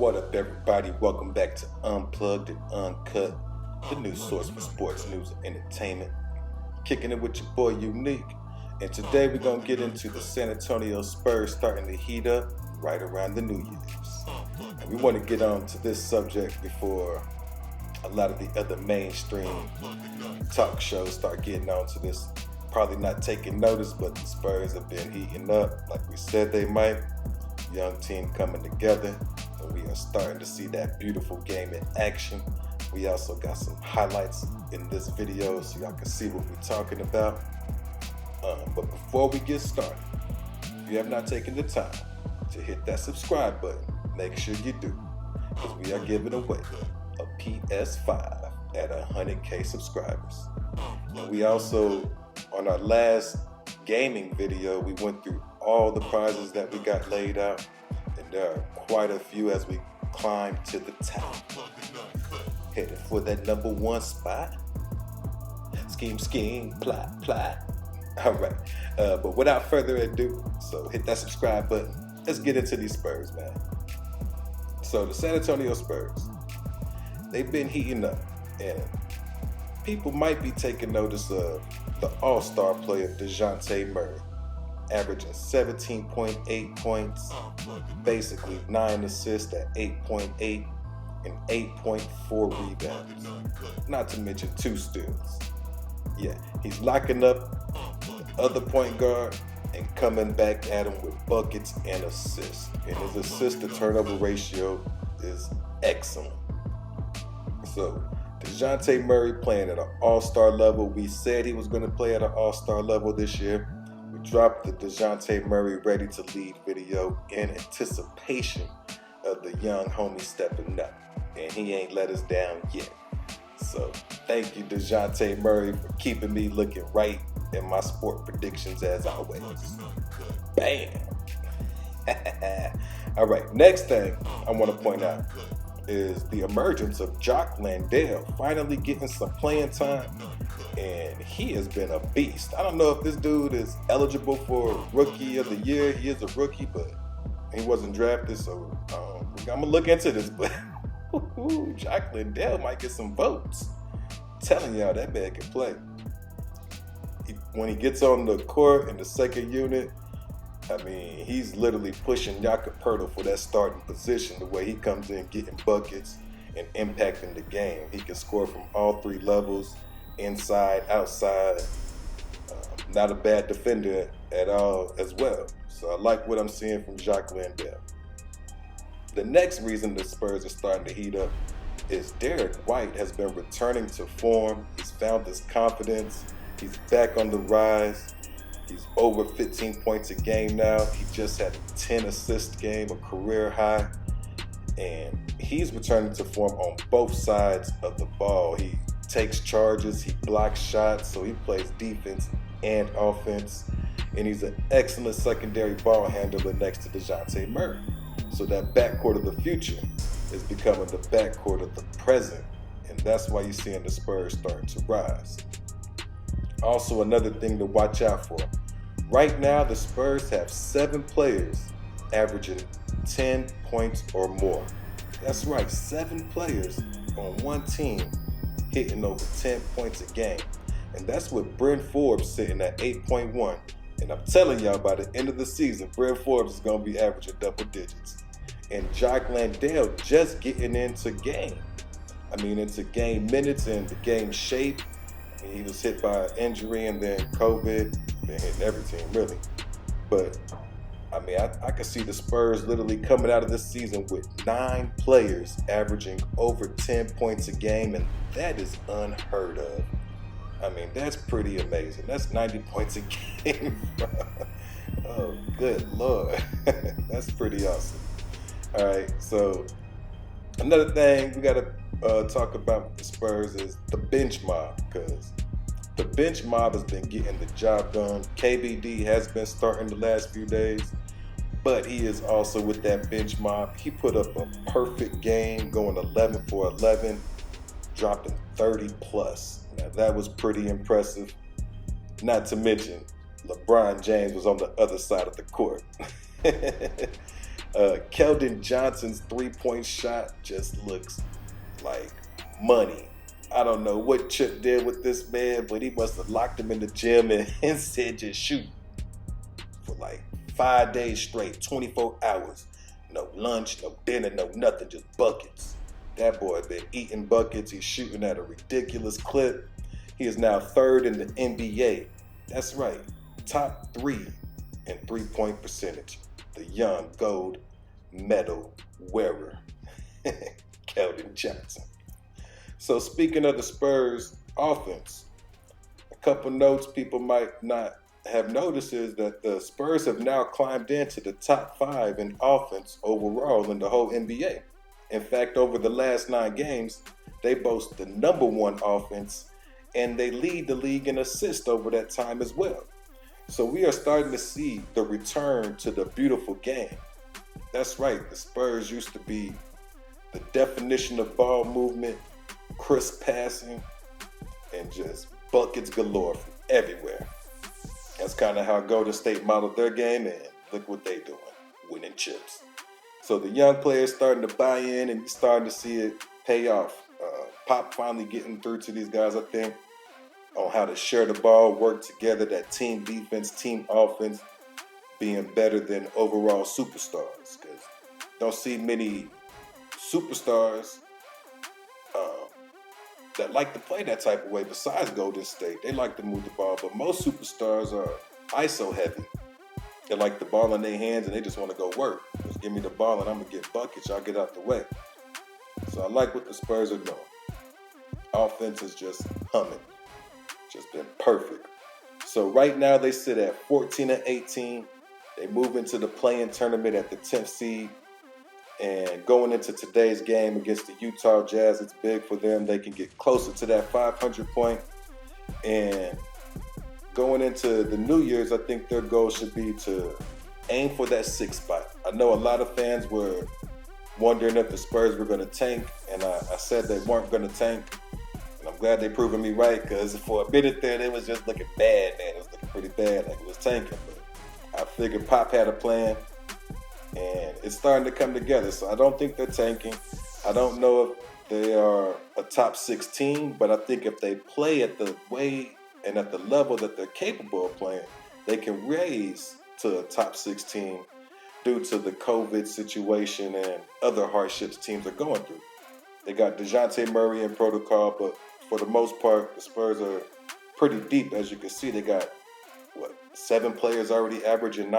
What up, everybody? Welcome back to Unplugged and Uncut, the new source for sports news and entertainment. Kicking it with your boy Unique. And today we're going to get into the San Antonio Spurs starting to heat up right around the New Year's. And we want to get on to this subject before a lot of the other mainstream talk shows start getting on to this. Probably not taking notice, but the Spurs have been heating up like we said they might. Young team coming together, and we are starting to see that beautiful game in action. We also got some highlights in this video so y'all can see what we're talking about. But before we get started, if you have not taken the time to hit that subscribe button, make sure you do, because we are giving away a PS5 at 100K subscribers. And we also, on our last gaming video, we went through all the prizes that we got laid out, and there are quite a few as we climb to the top, headed for that number one spot. Scheme, plot. All right, but without further ado, so hit that subscribe button. Let's get into these Spurs, man. So the San Antonio Spurs, they've been heating up, and people might be taking notice of the all-star player DeJounte Murray, averaging 17.8 points, basically 9 assists at 8.8 and 8.4 rebounds, not to mention 2 steals. Yeah, he's locking up the other point guard and coming back at him with buckets and assists. And his assist to turnover ratio is excellent. So DeJounte Murray playing at an all-star level. We said he was going to play at an all-star level this year. We dropped the DeJounte Murray Ready to Lead video in anticipation of the young homie stepping up. And he ain't let us down yet. So thank you, DeJounte Murray, for keeping me looking right in my sport predictions as always. Bam! All right, next thing I want to point out is the emergence of Jock Landale finally getting some playing time, and he has been a beast. I don't know if this dude is eligible for Rookie of the Year. He is a rookie, but he wasn't drafted, so I'm gonna look into this. But Jock Landale might get some votes. I'm telling y'all, that man can play. When he gets on the court in the second unit, I mean, he's literally pushing Jakob Poeltl for that starting position, the way he comes in getting buckets and impacting the game. He can score from all 3 levels, inside, outside. Not a bad defender at all as well. So I like what I'm seeing from Jock Landale. The next reason the Spurs are starting to heat up is Derek White has been returning to form. He's found his confidence. He's back on the rise. He's over 15 points a game now. He just had a 10 assist game, a career high. And he's returning to form on both sides of the ball. He takes charges, he blocks shots, so he plays defense and offense. And he's an excellent secondary ball handler next to DeJounte Murray. So that backcourt of the future is becoming the backcourt of the present. And that's why you're seeing the Spurs starting to rise. Also, another thing to watch out for. Right now, the Spurs have 7 players averaging 10 points or more. That's right, 7 players on one team hitting over 10 points a game. And that's with Bryn Forbes sitting at 8.1. And I'm telling y'all, by the end of the season, Bryn Forbes is going to be averaging double digits. And Jock Landale just getting into game. Into game minutes and the game shape. He was hit by an injury and then COVID, been hitting every team really. But I could see the Spurs literally coming out of this season with 9 players averaging over 10 points a game, and that is unheard of. That's pretty amazing. That's 90 points a game. Oh, good Lord. That's pretty awesome. All right, so another thing we got to talk about with the Spurs is the bench mob, because the bench mob has been getting the job done. KBD has been starting the last few days, but he is also with that bench mob. He put up a perfect game, going 11 for 11, dropping 30 plus. Now that was pretty impressive. Not to mention, LeBron James was on the other side of the court. Keldon Johnson's three-point shot just looks like money. I don't know what Chip did with this man, but he must have locked him in the gym and said just shoot for like 5 days straight, 24 hours. No lunch, no dinner, no nothing, just buckets. That boy been eating buckets. He's shooting at a ridiculous clip. He is now third in the NBA. That's right, top 3 in three-point percentage. The young gold medal wearer, Keldon Johnson. So speaking of the Spurs offense, a couple notes people might not have noticed is that the Spurs have now climbed into the top 5 in offense overall in the whole NBA. In fact, over the last 9 games, they boast the number 1 offense, and they lead the league in assists over that time as well. So we are starting to see the return to the beautiful game. That's right, the Spurs used to be the definition of ball movement, crisp passing, and just buckets galore from everywhere. That's kind of how Golden State modeled their game, and look what they're doing, winning chips. So the young players starting to buy in, and you're starting to see it pay off. Pop finally getting through to these guys, I think, on how to share the ball, work together, that team defense, team offense, being better than overall superstars. Because don't see many superstars that like to play that type of way besides Golden State. They like to move the ball, but most superstars are ISO heavy. They like the ball in their hands and they just want to go work. Just give me the ball and I'm going to get buckets. Y'all get out the way. So I like what the Spurs are doing. Offense is just humming. Just been perfect. So right now they sit at 14-18. They move into the play-in tournament at the 10th seed. And going into today's game against the Utah Jazz, it's big for them. They can get closer to that 500 point. And going into the New Year's, I think their goal should be to aim for that 6th spot. I know a lot of fans were wondering if the Spurs were going to tank, and I said they weren't going to tank. And I'm glad they proven me right, because for a minute there, they was just looking bad, man. It was looking pretty bad, like it was tanking. But I figured Pop had a plan, and it's starting to come together. So I don't think they're tanking. I don't know if they are a top 6 team, but I think if they play at the way and at the level that they're capable of playing, they can raise to a top 6 team due to the COVID situation and other hardships teams are going through. They got DeJounte Murray in protocol, but for the most part, the Spurs are pretty deep. As you can see, they got, 7 players already averaging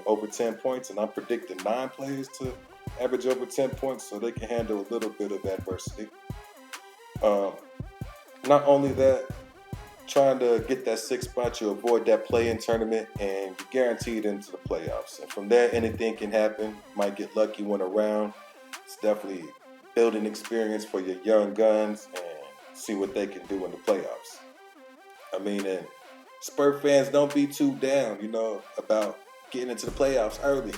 over 10 points, and I'm predicting 9 players to average over 10 points, so they can handle a little bit of adversity. Not only that, trying to get that 6th spot, you avoid that play-in tournament, and you're guaranteed into the playoffs. And from there, anything can happen. Might get lucky one around. It's definitely building experience for your young guns and see what they can do in the playoffs. And Spurs fans, don't be too down, about getting into the playoffs early.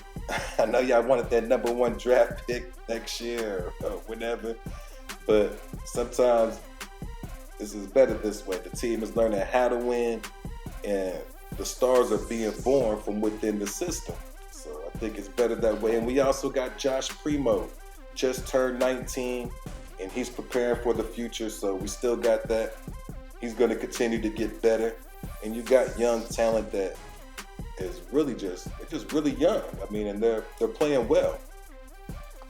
I know y'all wanted that number 1 draft pick next year or whenever, but sometimes this is better this way. The team is learning how to win, and the stars are being born from within the system. So I think it's better that way. And we also got Josh Primo, just turned 19, and he's preparing for the future. So we still got that. He's going to continue to get better. And you got young talent that is really just really young. And they're playing well.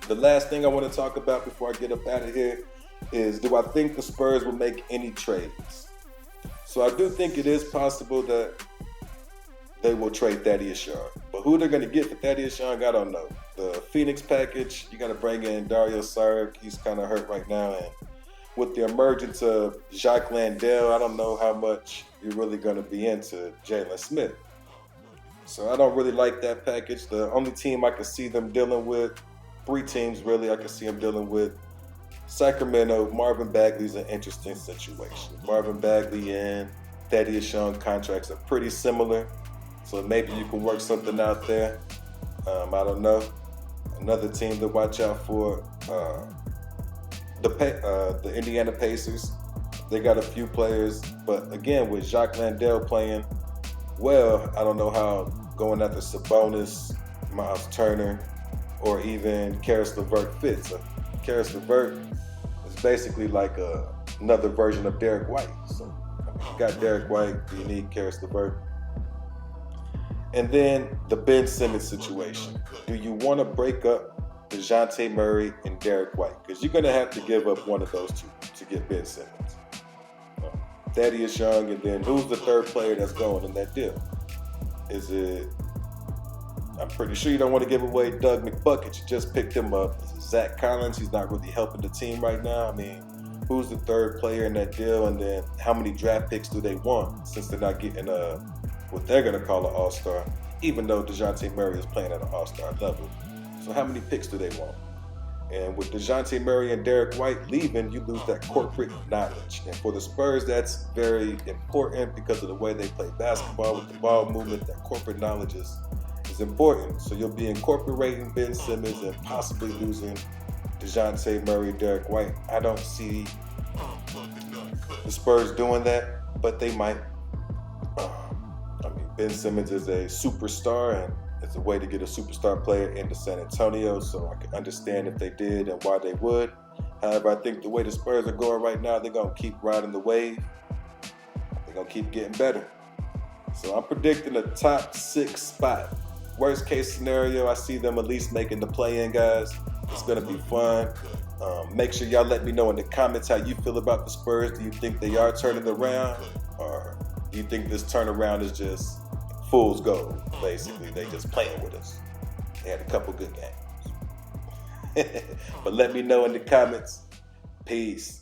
The last thing I want to talk about before I get up out of here is, do I think the Spurs will make any trades? So I do think it is possible that they will trade Thaddeus Young. But who they're going to get for Thaddeus Young, I don't know. The Phoenix package, you got to bring in Dario Saric. He's kind of hurt right now. And with the emergence of Jacques Landale, I don't know how much you're really going to be into Jalen Smith. So I don't really like that package. The only team I can see them dealing with, 3 teams really I can see them dealing with, Sacramento. Marvin Bagley's an interesting situation. Marvin Bagley and Thaddeus Young contracts are pretty similar, so maybe you can work something out there. I don't know. Another team to watch out for, the Indiana Pacers. They got a few players, but again, with Jacques Landale playing well, I don't know how going after Sabonis, Miles Turner, or even Karis LeVert fits. So Karis LeVert is basically like another version of Derek White. So you got Derek White, you need Karis LeVert. And then the Ben Simmons situation. Do you want to break up DeJounte Murray and Derek White? Because you're going to have to give up one of those two to get Ben Simmons. Thaddeus Young, and then who's the third player that's going in that deal? Is it, I'm pretty sure you don't want to give away Doug McBucket. You just picked him up. Is it Zach Collins? He's not really helping the team right now. I mean, who's the third player in that deal? And then how many draft picks do they want since they're not getting what they're going to call an all-star, even though DeJounte Murray is playing at an all-star level. So how many picks do they want? And with DeJounte Murray and Derek White leaving, you lose that corporate knowledge. And for the Spurs, that's very important because of the way they play basketball with the ball movement. That corporate knowledge is important. So you'll be incorporating Ben Simmons and possibly losing DeJounte Murray, Derek White. I don't see the Spurs doing that, but they might. Ben Simmons is a superstar, and it's a way to get a superstar player into San Antonio, so I can understand if they did and why they would. However, I think the way the Spurs are going right now, they're going to keep riding the wave. They're going to keep getting better. So I'm predicting a top 6 spot. Worst case scenario, I see them at least making the play-in, guys. It's going to be fun. Make sure y'all let me know in the comments how you feel about the Spurs. Do you think they are turning around, or do you think this turnaround is just fool's gold? Basically, they just playing with us. They had a couple good games. But let me know in the comments. Peace.